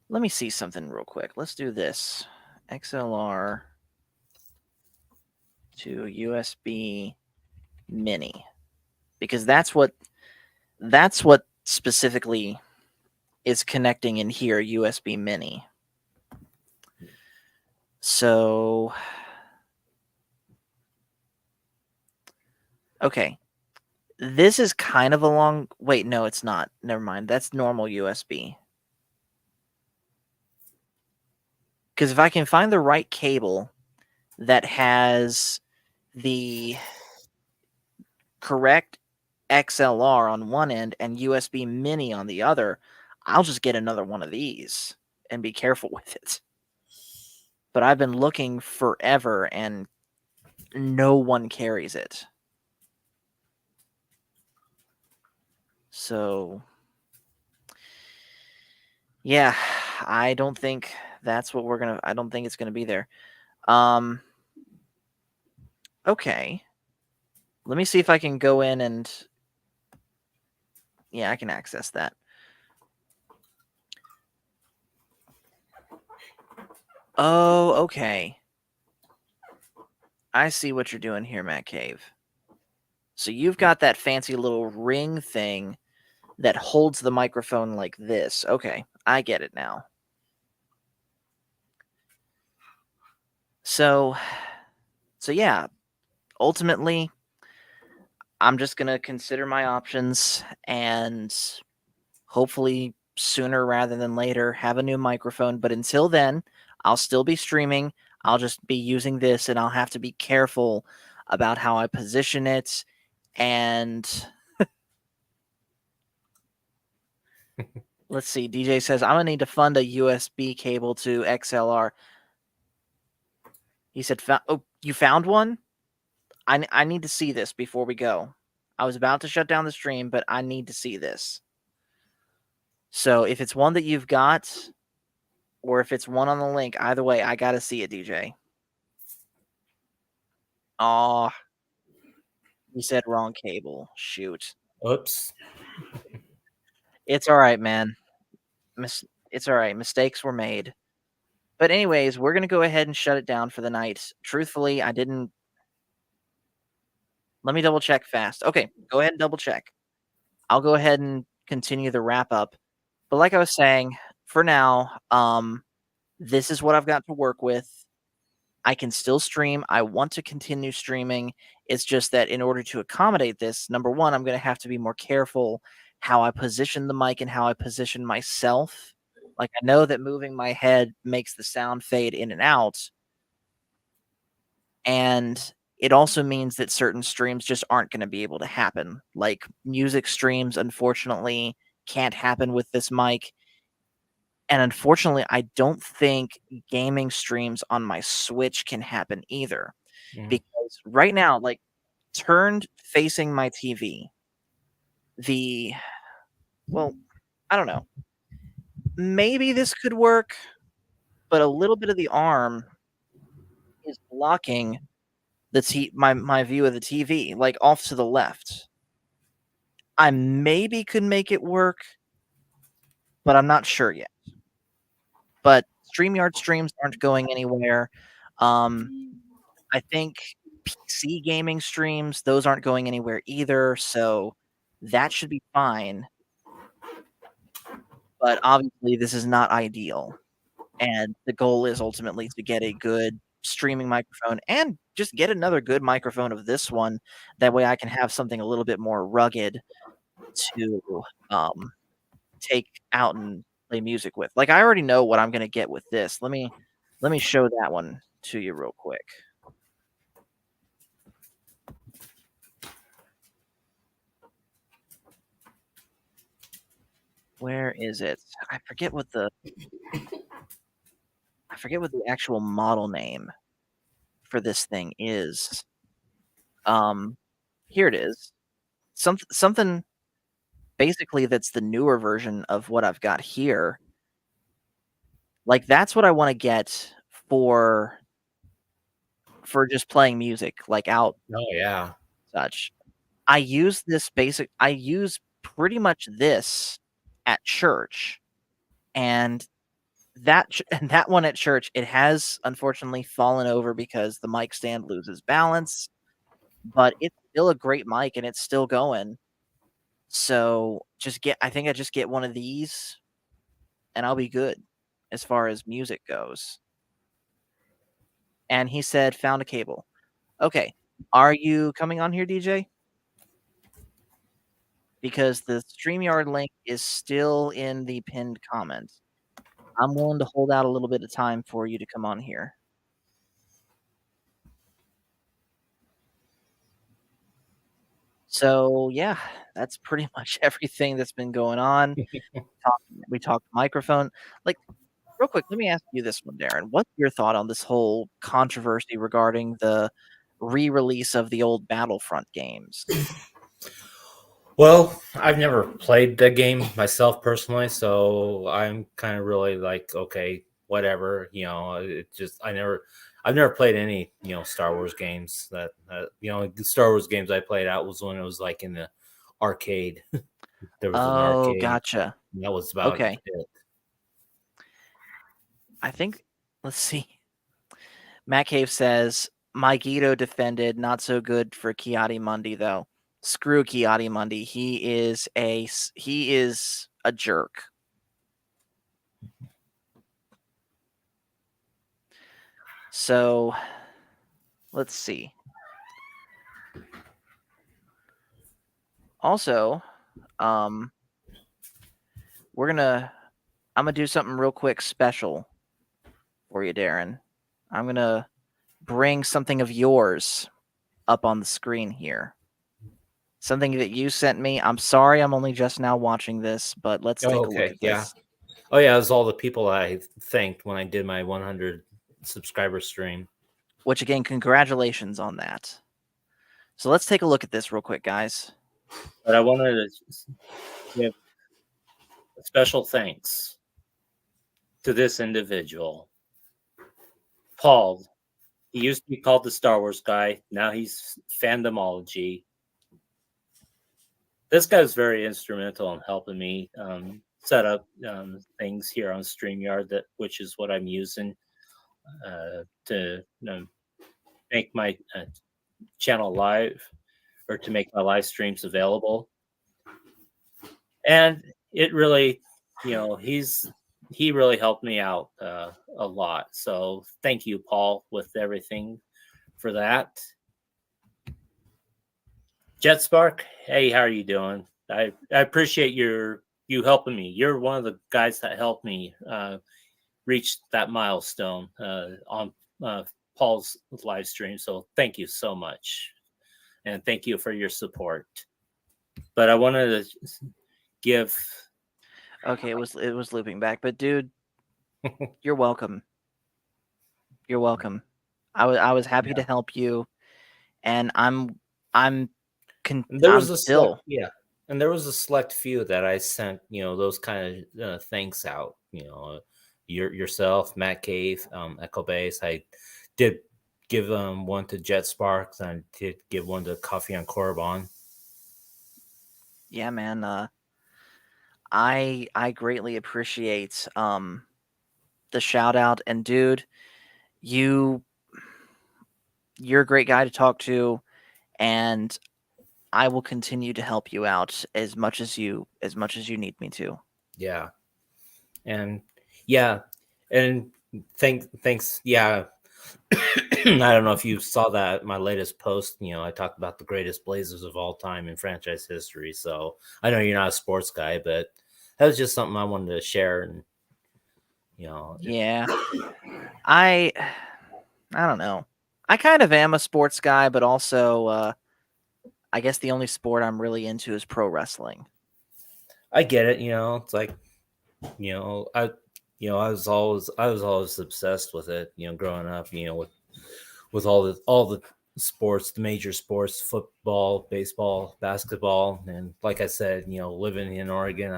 let me see something real quick. Let's do this. XLR to USB mini, because that's what specifically is connecting in here, USB mini. So okay. This is kind of a long wait, no, it's not. Never mind. That's normal USB. Because if I can find the right cable that has the correct XLR on one end and USB mini on the other, I'll just get another one of these and be careful with it. But I've been looking forever and no one carries it. So, yeah, I don't think that's what I don't think it's gonna be there. Okay. Let me see if I can go in and yeah, I can access that. Oh, okay. I see what you're doing here, Matt Cave. So you've got that fancy little ring thing that holds the microphone like this. Okay, I get it now. So yeah, ultimately, I'm just going to consider my options and hopefully sooner rather than later have a new microphone. But until then, I'll still be streaming. I'll just be using this and I'll have to be careful about how I position it. And let's see, DJ says, I'm going to need to fund a USB cable to XLR. He said, oh, you found one? I need to see this before we go. I was about to shut down the stream, but I need to see this. So if it's one that you've got, or if it's one on the link, either way, I got to see it, DJ. Oh, you said wrong cable. Shoot. Oops. It's all right, man. It's all right. Mistakes were made. But anyways, we're going to go ahead and shut it down for the night. Truthfully, I didn't. Let me double check fast. Okay, go ahead and double check. I'll go ahead and continue the wrap up. But like I was saying, for now, this is what I've got to work with. I can still stream. I want to continue streaming. It's just that in order to accommodate this, number one, I'm going to have to be more careful how I position the mic and how I position myself. Like, I know that moving my head makes the sound fade in and out. And it also means that certain streams just aren't going to be able to happen. Like, music streams, unfortunately, can't happen with this mic. And unfortunately, I don't think gaming streams on my Switch can happen either. Because right now, like, turned facing my TV, well, I don't know. maybe this could work, but a little bit of the arm is blocking my view of the TV, like, off to the left. I maybe could make it work, but I'm not sure yet. But StreamYard streams aren't going anywhere. Um, I think PC gaming streams, those aren't going anywhere either, so that should be fine. But obviously, this is not ideal, and the goal is ultimately to get a good streaming microphone and just get another good microphone of this one. That way I can have something a little bit more rugged to, um, take out and play music with. Like, I already know what I'm gonna get with this. Let me show that one to you real quick. Where is it? I forget what the actual model name for this thing is. Here it is. Something basically that's the newer version of what I've got here. Like, that's what I wanna get for just playing music, like, out Oh yeah. such. I use pretty much this at church, and and that one at church, it has unfortunately fallen over because the mic stand loses balance, but it's still a great mic and it's still going. So, I think I just get one of these and I'll be good as far as music goes. And he said, "Found a cable." Okay. Are you coming on here, DJ? Because the StreamYard link is still in the pinned comment. I'm willing to hold out a little bit of time for you to come on here. So, yeah, that's pretty much everything that's been going on. We talked microphone. Like, real quick, let me ask you this one, Darren. What's your thought on this whole controversy regarding the re-release of the old Battlefront games? Well, I've never played the game myself personally, so I'm kind of really like, okay, whatever. It just I've never played any Star Wars games. The Star Wars games I played out was when it was like in the arcade. There was an Oh, arcade. gotcha. And that was about Okay. it. I think, let's see. Matt Cave says, "My Guido defended, not so good for Kiadi Mundi, though. Screw Kiadi Mundi. He is a jerk." So, let's see. Also, I'm gonna do something real quick special for you, Darren. I'm gonna bring something of yours up on the screen here. Something that you sent me. I'm sorry I'm only just now watching this, but let's Oh, take a look okay, at yeah. this. Oh, yeah. It was all the people I thanked when I did my 100 subscriber stream. Which again, congratulations on that. So let's take a look at this real quick, guys. But I wanted to give a special thanks to this individual, Paul. He used to be called the Star Wars guy. Now he's Fandomology. This guy's very instrumental in helping me set up things here on StreamYard, which is what I'm using to make my channel live, or to make my live streams available. And it really, he really helped me out a lot. So thank you, Paul, with everything for that. JetSpark, hey, how are you doing? I appreciate you helping me. You're one of the guys that helped me reach that milestone on Paul's live stream. So thank you so much, and thank you for your support. But I wanted to give. Okay, it was looping back, but dude, you're welcome. You're welcome. I was happy to help you, and I'm There was a select, still. yeah, and there was a select few that I sent, those kind of things out, yourself, Matt Cave, Echo Base. I did give one to Jet Sparks, and I did give one to Coffee on Corbon. Yeah, man. I greatly appreciate the shout out, and dude, you're a great guy to talk to, and I will continue to help you out as much as you need me to. Yeah, and yeah, and thanks. Yeah, I don't know if you saw that my latest post. I talked about the greatest Blazers of all time in franchise history. So I know you're not a sports guy, but that was just something I wanted to share. And Yeah. I don't know. I kind of am a sports guy, but also I guess the only sport I'm really into is pro wrestling. I get it. It's like I was always obsessed with it. Growing up. With all the sports, the major sports, football, baseball, basketball, and like I said, living in Oregon,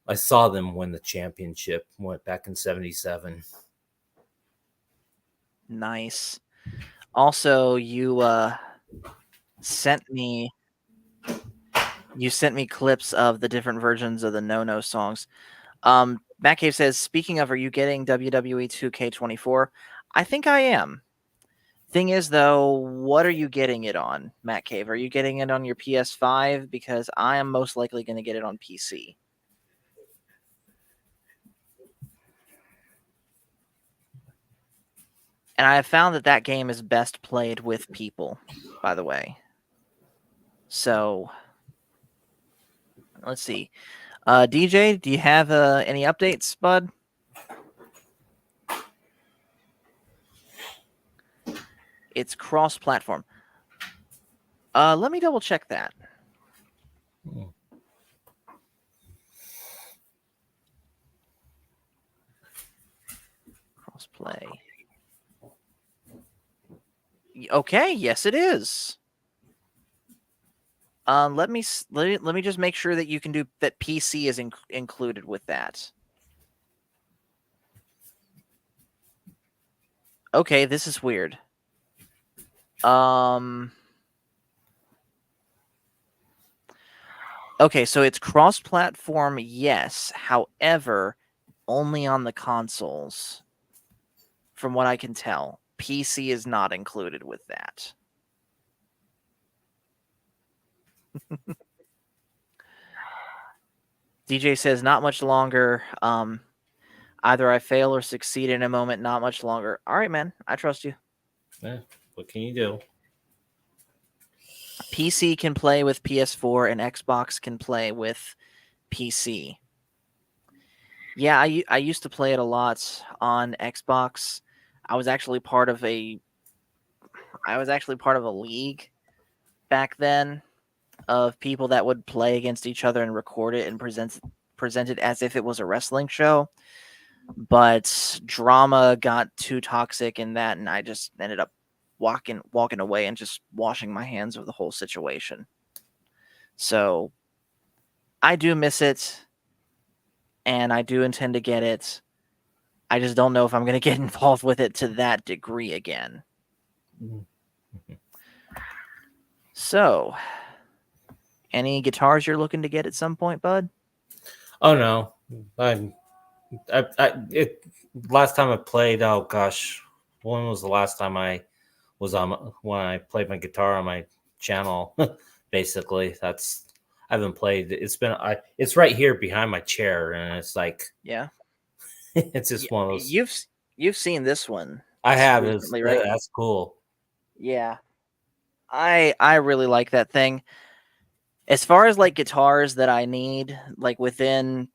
I saw them win the championship. Went back in '77. Nice. Also, sent me clips of the different versions of the No songs. Matt Cave says, speaking of, are you getting WWE 2K24? I think I am. Thing is, though, what are you getting it on, Matt Cave? Are you getting it on your PS5? Because I am most likely going to get it on PC. And I have found that game is best played with people, by the way. So, let's see. DJ, do you have any updates, bud? It's cross-platform. Let me double check that. Cross-play. Okay, yes, it is. Let me just make sure that you can do that. PC is included with that. Okay, this is weird. Okay, so it's cross-platform, yes. However, only on the consoles. From what I can tell, PC is not included with that. DJ says not much longer. Either I fail or succeed in a moment. Not much longer. All right, man. I trust you. Yeah. What can you do? PC can play with PS4 and Xbox can play with PC. Yeah, I used to play it a lot on Xbox. I was actually part of a league back then of people that would play against each other and record it and present it as if it was a wrestling show. But drama got too toxic in that, and I just ended up walking away and just washing my hands of the whole situation. So I do miss it, and I do intend to get it. I just don't know if I'm going to get involved with it to that degree again. So, any guitars you're looking to get at some point, bud? Oh no, last time I played. Oh gosh, when was the last time I was on when I played my guitar on my channel? Basically, I haven't played. It's right here behind my chair, and it's like Yeah, it's just one of those. You've seen this one. I have. Recently, right? That's cool. Yeah, I really like that thing. As far as like guitars that I need, like within,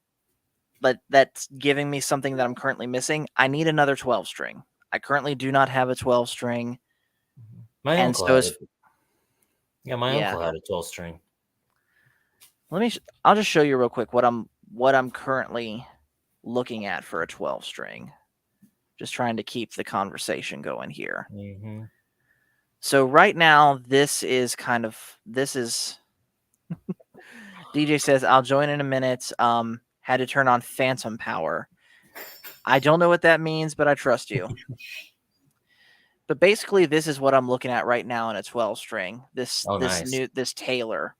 but that's giving me something that I'm currently missing. I need another 12 string. I currently do not have a 12 string. My and uncle so had as, it. Yeah, my uncle had a 12 string. I'll just show you real quick what I'm currently looking at for a 12 string. Just trying to keep the conversation going here. Mm-hmm. So right now, this is DJ says, I'll join in a minute. had to turn on phantom power. I don't know what that means, but I trust you. But basically, this is what I'm looking at right now in a 12 string. This Taylor,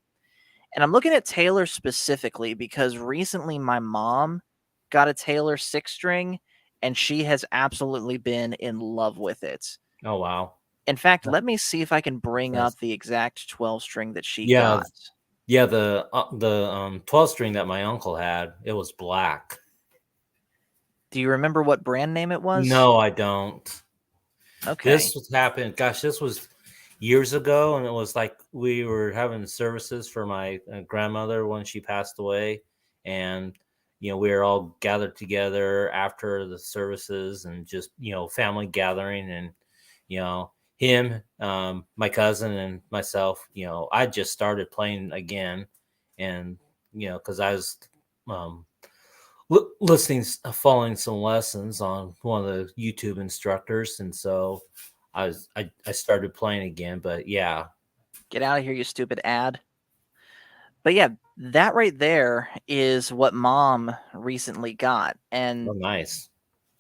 and I'm looking at Taylor specifically because recently my mom got a Taylor 6 string, and she has absolutely been in love with it. Oh wow! In fact, let me see if I can bring Nice. up the exact 12 string that she Yeah, got. yeah. The 12 string that my uncle had, it was black. Do you remember what brand name it was? No, I don't. Okay. This was happened. Gosh, this was years ago, and it was like we were having services for my grandmother when she passed away, and we were all gathered together after the services, and just family gathering, and him, my cousin, and myself. I just started playing again, and because I was um, listening, following some lessons on one of the YouTube instructors, and so I started playing again. But yeah, Get out of here, you stupid ad. But yeah, that right there is what mom recently got. And oh nice.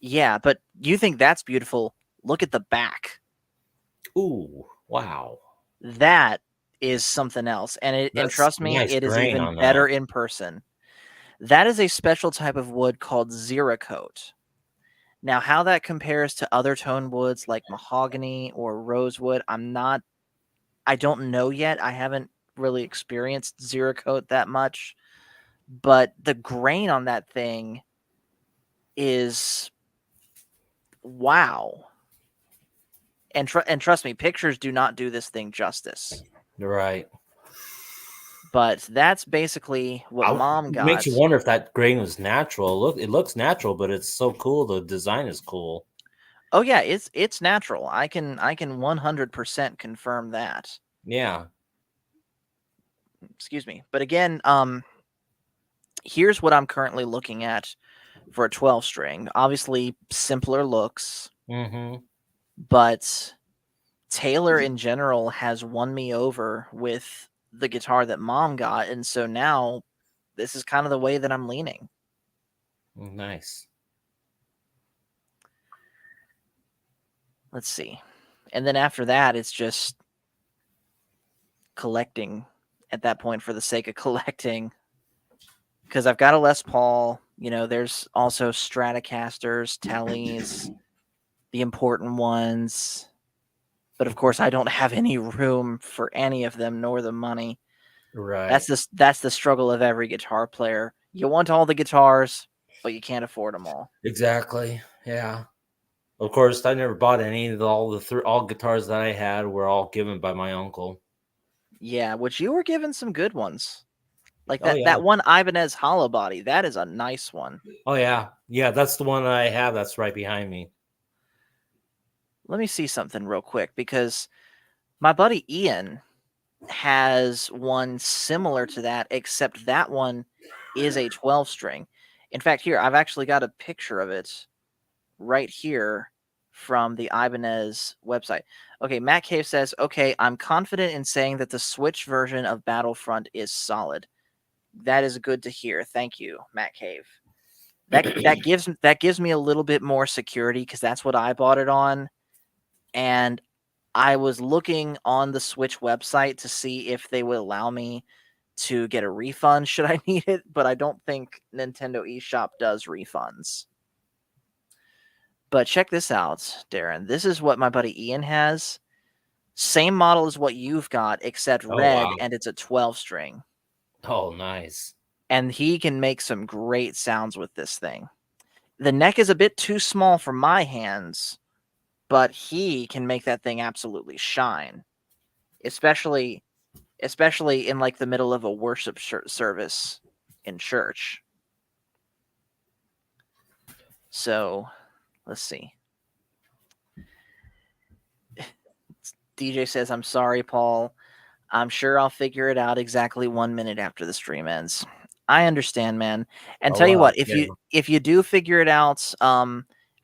yeah, but you think that's beautiful. Look at the back. Ooh, wow, That is something else. And that's trust me, nice it is grain even on better that. in person. That is a special type of wood called Cerakote. Now, how that compares to other tone woods like mahogany or rosewood, I don't know yet. I haven't really experienced Cerakote that much, but the grain on that thing is wow. And trust me, pictures do not do this thing justice. Right. But that's basically what mom It makes got. you wonder if that grain was natural. Look, it looks natural, but it's so cool. The design is cool. Oh yeah, it's natural. I can 100% confirm that. Yeah. Excuse me. But again, here's what I'm currently looking at for a 12 string. Obviously, simpler looks, Mm-hmm. but Taylor in general has won me over with the guitar that mom got, and so now this is kind of the way that I'm leaning. Nice. Let's see. And then after that, it's just collecting at that point for the sake of collecting. Because I've got a Les Paul, there's also Stratocasters, Tellys, the important ones. But of course, I don't have any room for any of them, nor the money. Right. That's the struggle of every guitar player. You want all the guitars, but you can't afford them all. Exactly. Yeah. Of course, I never bought any. All guitars that I had were all given by my uncle. Yeah, which you were given some good ones. Like Oh yeah. that one Ibanez hollow body, that is a nice one. Oh yeah. Yeah, that's the one I have that's right behind me. Let me see something real quick because my buddy Ian has one similar to that, except that one is a 12 string. In fact, here, I've actually got a picture of it right here from the Ibanez website. Okay, Matt Cave says, okay, I'm confident in saying that the Switch version of Battlefront is solid. That is good to hear. Thank you, Matt Cave. That gives me a little bit more security because that's what I bought it on. And I was looking on the Switch website to see if they would allow me to get a refund should I need it, but I don't think Nintendo eShop does refunds. But check this out, Darren. This is what my buddy Ian has. Same model as what you've got, except Oh red, wow. and it's a 12 string. Oh nice. And he can make some great sounds with this thing. The neck is a bit too small for my hands, but he can make that thing absolutely shine. Especially in like the middle of a worship service in church. So, let's see. DJ says, I'm sorry, Paul. I'm sure I'll figure it out exactly 1 minute after the stream ends. I understand, man. And Oh tell you wow. what, Yeah. if you do figure it out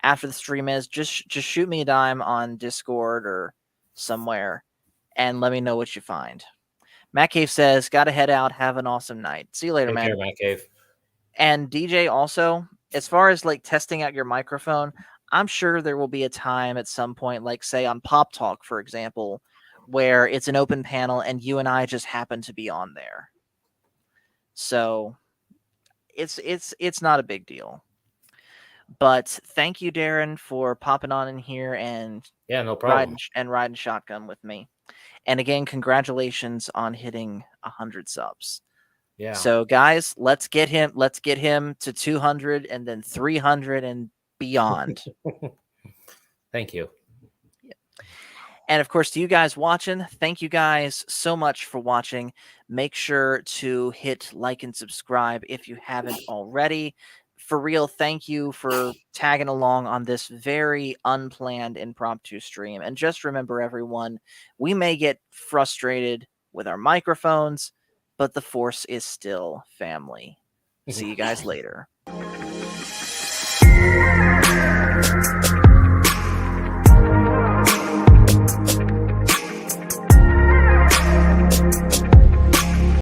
after the stream ends, just shoot me a dime on Discord or somewhere and let me know what you find. Matt Cave says, gotta head out. Have an awesome night. See you later, Take care, man. Matt Cave. And DJ, also, as far as like testing out your microphone, I'm sure there will be a time at some point, like say on Pop Talk, for example, where it's an open panel and you and I just happen to be on there. So it's not a big deal. But thank you, Darren, for popping on in here and Yeah, no problem. riding shotgun with me. And again, congratulations on hitting 100 subs. Yeah. So guys, let's get him to 200 and then 300 and beyond. Thank you. And of course, to you guys watching, thank you guys so much for watching. Make sure to hit like and subscribe if you haven't already. For real, thank you for tagging along on this very unplanned impromptu stream. And just remember, everyone, we may get frustrated with our microphones, but the Force is still family. See you guys later.